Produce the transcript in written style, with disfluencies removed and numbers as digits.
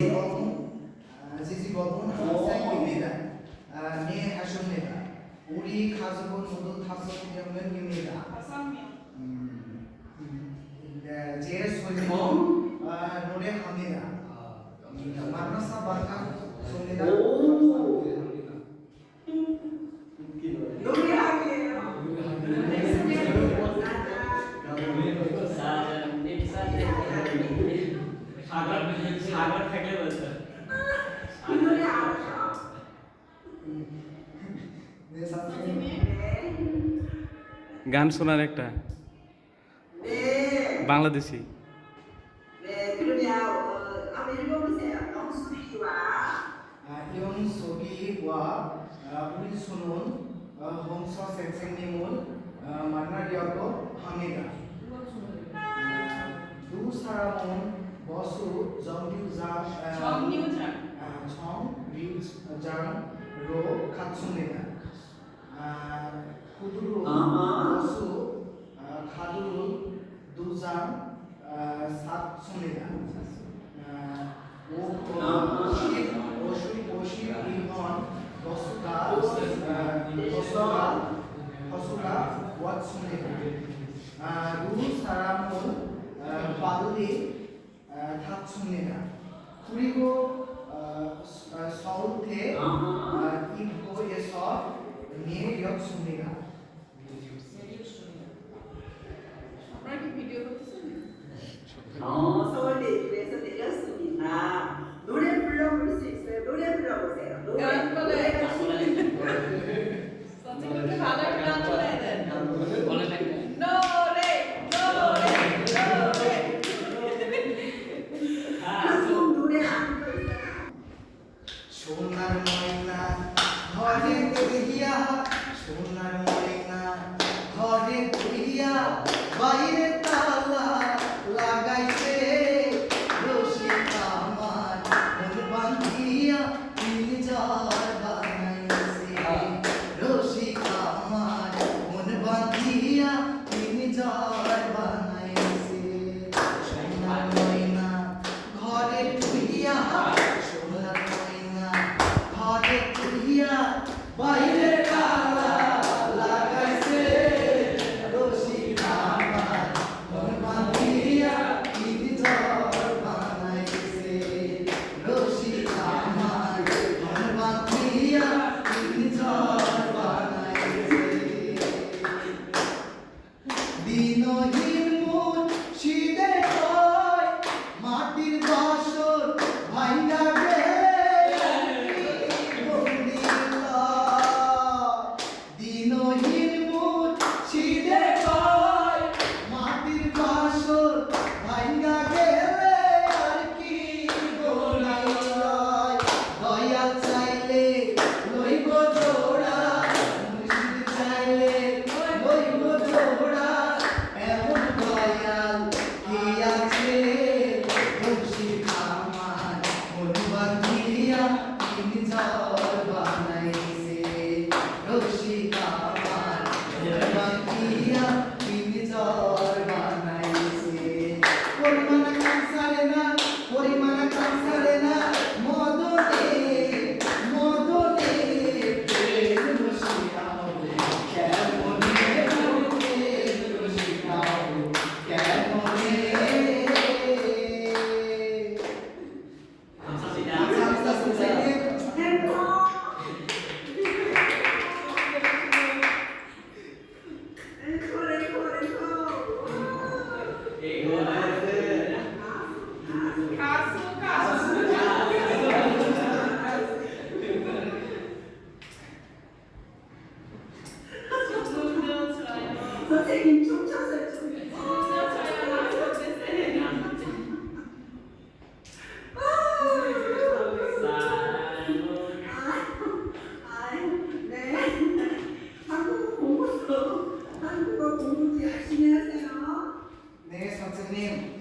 지지버분 학생입니다. 네 하십니다. 우리 가족은 모두 5명입니다. 5명. 제 소리는 노래합니다. 만나서 반갑습니다. सागर फेंकले बोलतो গান শোনার একটা বাংলাদেশি 영소리와 우리 손은 홍서 선생님을 만나려고 합니다. 두 사람은 버스 정류장으로 갔습니다. 구두로 버스 카드를 2장 샀습니다. 52번 버스가 왔습니다. 두 사람은 빨리 탔습니다. 그리고 서울대 입구에서 내렸습니다. 이렇게 비디오로 서울대 입구에서 내렸습니다. 노래 불러볼 수 있어요? 노래 불러보세요. 노래. 선생님들 다들 불러줘야 돼. 노래. 가수 노래 안 불러요. 좋은 날 모이나 거리 뿌리야 좋은 날 모이나 거리 뿌리야 বাইরে তালা লাগাইছে রশিদ আমার মন বাঁধিয়া পিঞ্জর বানাইছে রশিদ আমার মন বাঁধিয়া পিঞ্জর বানাইছে সোনার ময়না ঘরে তুইয়া সোনার ময়না ঘরে তুইয়া বাইরে তালা লাগাইছে রশিদ আমার মন বাঁধিয়া পিঞ্জর বানাইছে রশিদ আমার মন বাঁধিয়া পিঞ্জর বানাইছে দিনহীন মুর্শিদে কয় মাটির বাসর ভাঙা গেলে বন্দিলা দিনহীন মুর্শিদে কয় মাটির বাসর ভাঙা গেলে আর কি বলিলা দয়াল চাইলে লইব জোড়া মুর্শিদ চাইলে লইব জোড়া এমন দয়াল কি আছে মুর্শিদ আমার মন বাঁধিয়া পিঞ্জর বানাইছে রশিদ আমার মন বাঁধিয়া পিঞ্জর বানাইছে পরিমাণ কাঁসারে না মদনে প্রেম রশিদাও কেমনে রশিদাও কেমনে 감사합니다. 감사합니다 선생님. 선생님 춤췄어요. 한국어 공부 열심히 하세요. 네 선생님.